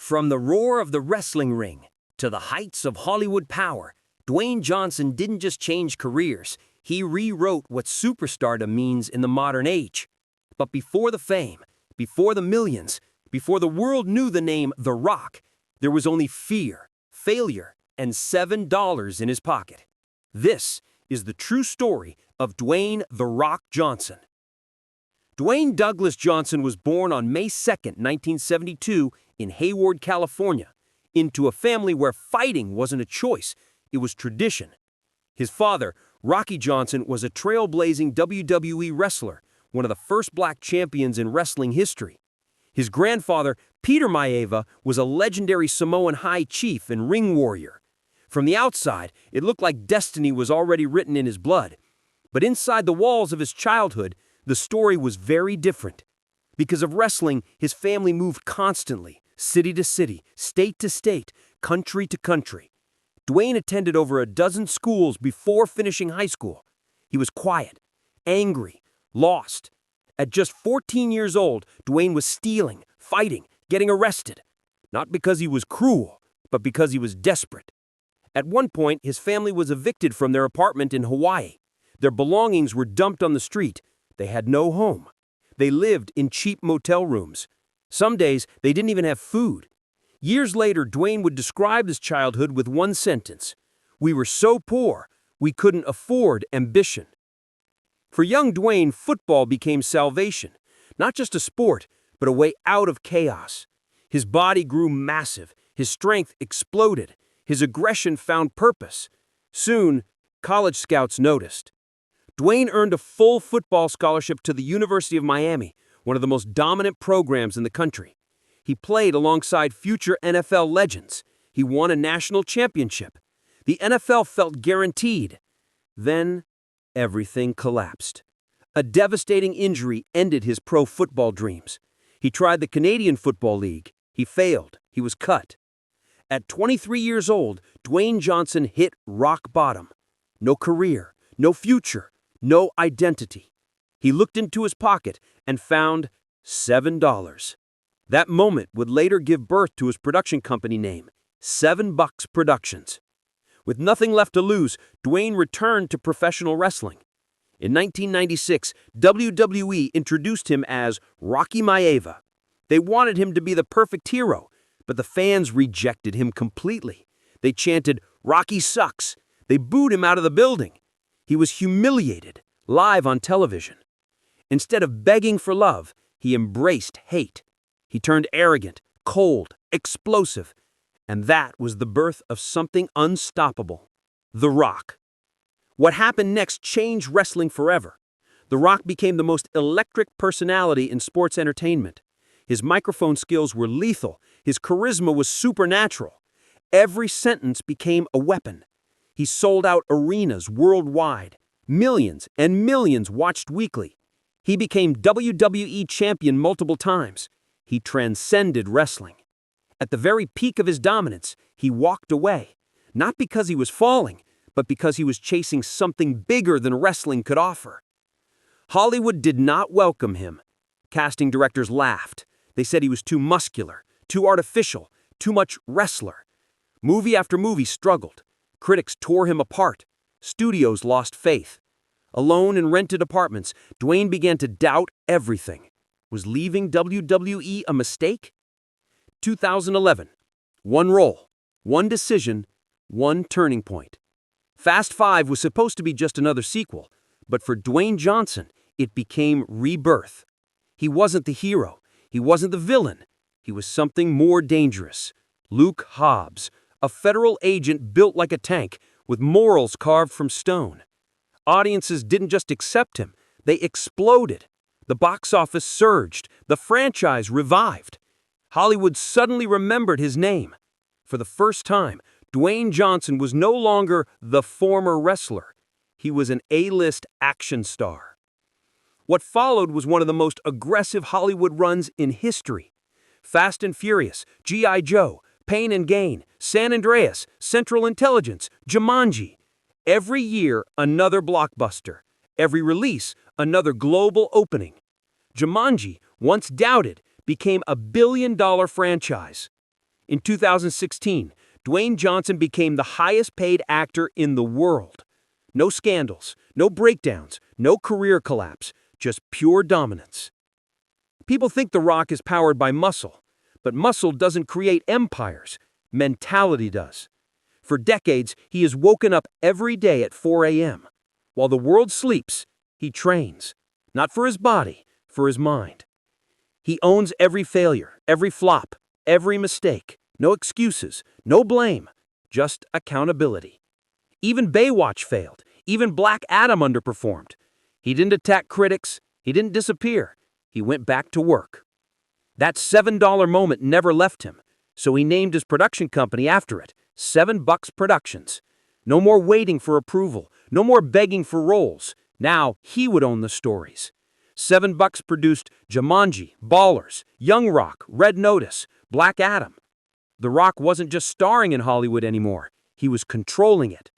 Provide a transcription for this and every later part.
From the roar of the wrestling ring to the heights of Hollywood power, Dwayne Johnson didn't just change careers, he rewrote what superstardom means in the modern age. But before the fame, before the millions, before the world knew the name The Rock, there was only fear, failure, and $7 in his pocket. This is the true story of Dwayne "The Rock" Johnson. Dwayne Douglas Johnson was born on May 2, 1972, in Hayward, California, into a family where fighting wasn't a choice, it was tradition. His father, Rocky Johnson, was a trailblazing WWE wrestler, one of the first black champions in wrestling history. His grandfather, Peter Maeva, was a legendary Samoan high chief and ring warrior. From the outside, it looked like destiny was already written in his blood. But inside the walls of his childhood, the story was very different. Because of wrestling, his family moved constantly, city to city, state to state, country to country. Dwayne attended over a dozen schools before finishing high school. He was quiet, angry, lost. At just 14 years old, Dwayne was stealing, fighting, getting arrested. Not because he was cruel, but because he was desperate. At one point, his family was evicted from their apartment in Hawaii. Their belongings were dumped on the street. They had no home. They lived in cheap motel rooms. Some days, they didn't even have food. Years later, Dwayne would describe his childhood with one sentence: "We were so poor, we couldn't afford ambition." For young Dwayne, football became salvation. Not just a sport, but a way out of chaos. His body grew massive. His strength exploded. His aggression found purpose. Soon, college scouts noticed. Dwayne earned a full football scholarship to the University of Miami, one of the most dominant programs in the country. He played alongside future NFL legends. He won a national championship. The NFL felt guaranteed. Then, everything collapsed. A devastating injury ended his pro football dreams. He tried the Canadian Football League. He failed. He was cut. At 23 years old, Dwayne Johnson hit rock bottom. No career, no future, no identity. He looked into his pocket and found $7. That moment would later give birth to his production company name, $7 Productions. With nothing left to lose, Dwayne returned to professional wrestling. In 1996, WWE introduced him as Rocky Maeva. They wanted him to be the perfect hero, but the fans rejected him completely. They chanted, "Rocky sucks." They booed him out of the building. He was humiliated, live on television. Instead of begging for love, he embraced hate. He turned arrogant, cold, explosive, and that was the birth of something unstoppable: The Rock. What happened next changed wrestling forever. The Rock became the most electric personality in sports entertainment. His microphone skills were lethal. His charisma was supernatural. Every sentence became a weapon. He sold out arenas worldwide. Millions and millions watched weekly. He became WWE champion multiple times. He transcended wrestling. At the very peak of his dominance, he walked away. Not because he was falling, but because he was chasing something bigger than wrestling could offer. Hollywood did not welcome him. Casting directors laughed. They said he was too muscular, too artificial, too much wrestler. Movie after movie struggled. Critics tore him apart. Studios lost faith. Alone in rented apartments, Dwayne began to doubt everything. Was leaving WWE a mistake? 2011. One role, one decision, one turning point. Fast 5 was supposed to be just another sequel, but for Dwayne Johnson, it became rebirth. He wasn't the hero. He wasn't the villain. He was something more dangerous. Luke Hobbs, a federal agent built like a tank, with morals carved from stone. Audiences didn't just accept him, they exploded. The box office surged. The franchise revived. Hollywood suddenly remembered his name. For the first time, Dwayne Johnson was no longer the former wrestler. He was an A-list action star. What followed was one of the most aggressive Hollywood runs in history. Fast and Furious, G.I. Joe, Pain and Gain, San Andreas, Central Intelligence, Jumanji. Every year, another blockbuster. Every release, another global opening. Jumanji, once doubted, became a billion-dollar franchise. In 2016, Dwayne Johnson became the highest-paid actor in the world. No scandals, no breakdowns, no career collapse, just pure dominance. People think The Rock is powered by muscle, but muscle doesn't create empires. Mentality does. For decades, he has woken up every day at 4 a.m. While the world sleeps, he trains. Not for his body, for his mind. He owns every failure, every flop, every mistake. No excuses, no blame, just accountability. Even Baywatch failed. Even Black Adam underperformed. He didn't attack critics. He didn't disappear. He went back to work. That $7 moment never left him, so he named his production company after it, $7 Productions. No more waiting for approval, no more begging for roles. Now he would own the stories. $7 produced Jumanji, Ballers, Young Rock, Red Notice, Black Adam. The Rock wasn't just starring in Hollywood anymore, he was controlling it.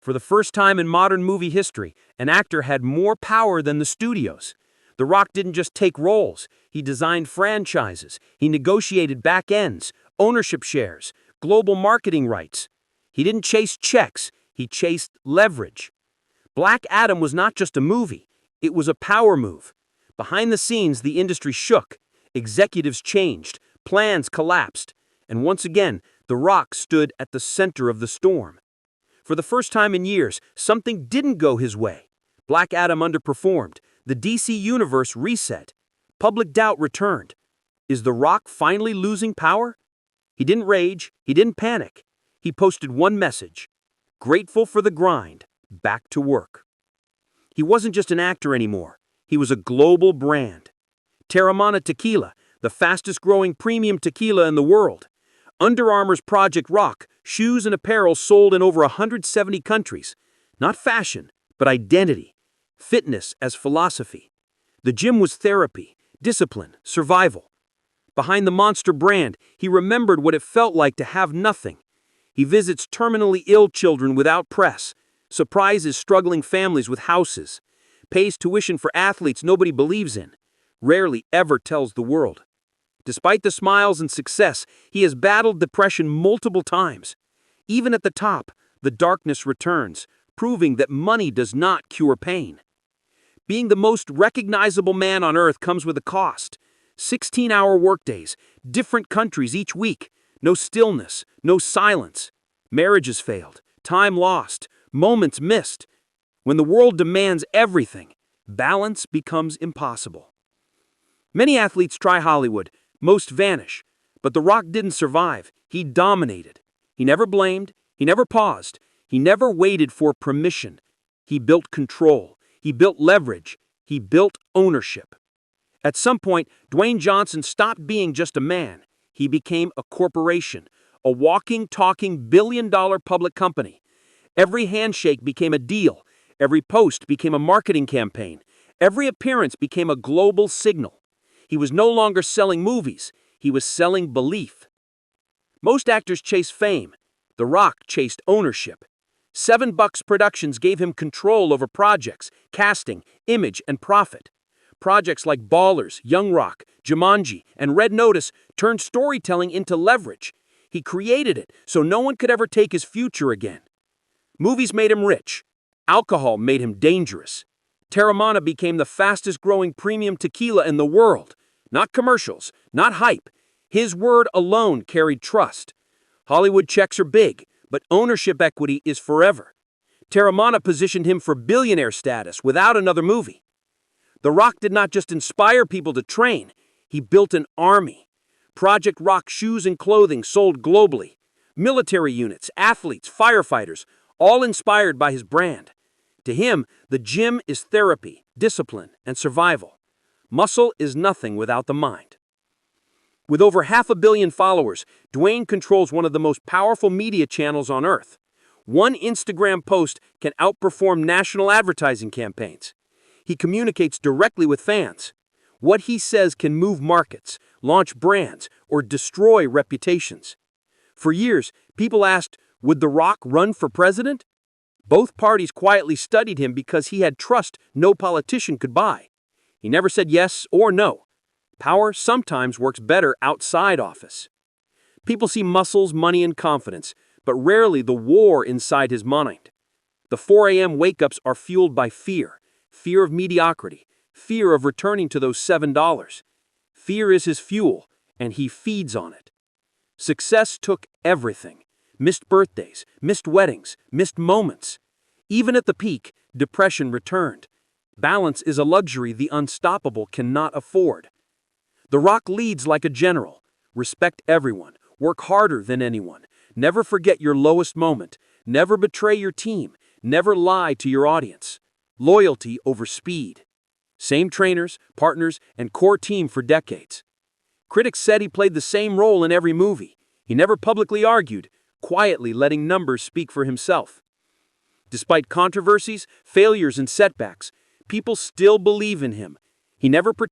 For the first time in modern movie history, an actor had more power than the studios. The Rock didn't just take roles, he designed franchises, he negotiated back ends, ownership shares, global marketing rights. He didn't chase checks, he chased leverage. Black Adam was not just a movie, it was a power move. Behind the scenes, the industry shook, executives changed, plans collapsed, and once again, The Rock stood at the center of the storm. For the first time in years, something didn't go his way. Black Adam underperformed. The DC universe reset. Public doubt returned. Is The Rock finally losing power? He didn't rage. He didn't panic. He posted one message. Grateful for the grind. Back to work. He wasn't just an actor anymore. He was a global brand. Terramana Tequila, the fastest-growing premium tequila in the world. Under Armour's Project Rock, shoes and apparel sold in over 170 countries. Not fashion, but identity. Fitness as philosophy. The gym was therapy, discipline, survival. Behind the monster brand, he remembered what it felt like to have nothing. He visits terminally ill children without press, surprises struggling families with houses, pays tuition for athletes nobody believes in, rarely ever tells the world. Despite the smiles and success, he has battled depression multiple times. Even at the top, the darkness returns, proving that money does not cure pain. Being the most recognizable man on earth comes with a cost. 16-hour workdays, different countries each week, no stillness, no silence. Marriages failed, time lost, moments missed. When the world demands everything, balance becomes impossible. Many athletes try Hollywood, most vanish, but The Rock didn't survive. He dominated. He never blamed, he never paused, he never waited for permission. He built control, he built leverage, he built ownership. At some point, Dwayne Johnson stopped being just a man. He became a corporation, a walking, talking billion-dollar public company. Every handshake became a deal, every post became a marketing campaign, every appearance became a global signal. He was no longer selling movies, he was selling belief. Most actors chase fame. The Rock chased ownership. $7 Productions gave him control over projects, casting, image, and profit. Projects like Ballers, Young Rock, Jumanji, and Red Notice turned storytelling into leverage. He created it so no one could ever take his future again. Movies made him rich. Alcohol made him dangerous. Terramana became the fastest-growing premium tequila in the world. Not commercials, not hype. His word alone carried trust. Hollywood checks are big, but ownership equity is forever. Terramana positioned him for billionaire status without another movie. The Rock did not just inspire people to train, he built an army. Project Rock shoes and clothing sold globally. Military units, athletes, firefighters, all inspired by his brand. To him, the gym is therapy, discipline, and survival. Muscle is nothing without the mind. With over 500 million followers, Dwayne controls one of the most powerful media channels on earth. One Instagram post can outperform national advertising campaigns. He communicates directly with fans. What he says can move markets, launch brands, or destroy reputations. For years, people asked, would The Rock run for president? Both parties quietly studied him because he had trust no politician could buy. He never said yes or no. Power sometimes works better outside office. People see muscles, money, and confidence, but rarely the war inside his mind. The 4 a.m. wake-ups are fueled by fear. Fear of mediocrity. Fear of returning to those $7. Fear is his fuel, and he feeds on it. Success took everything. Missed birthdays, missed weddings, missed moments. Even at the peak, depression returned. Balance is a luxury the unstoppable cannot afford. The Rock leads like a general. Respect everyone. Work harder than anyone. Never forget your lowest moment. Never betray your team. Never lie to your audience. Loyalty over speed. Same trainers, partners, and core team for decades. Critics said he played the same role in every movie. He never publicly argued, quietly letting numbers speak for himself. Despite controversies, failures, and setbacks, people still believe in him. He never pretended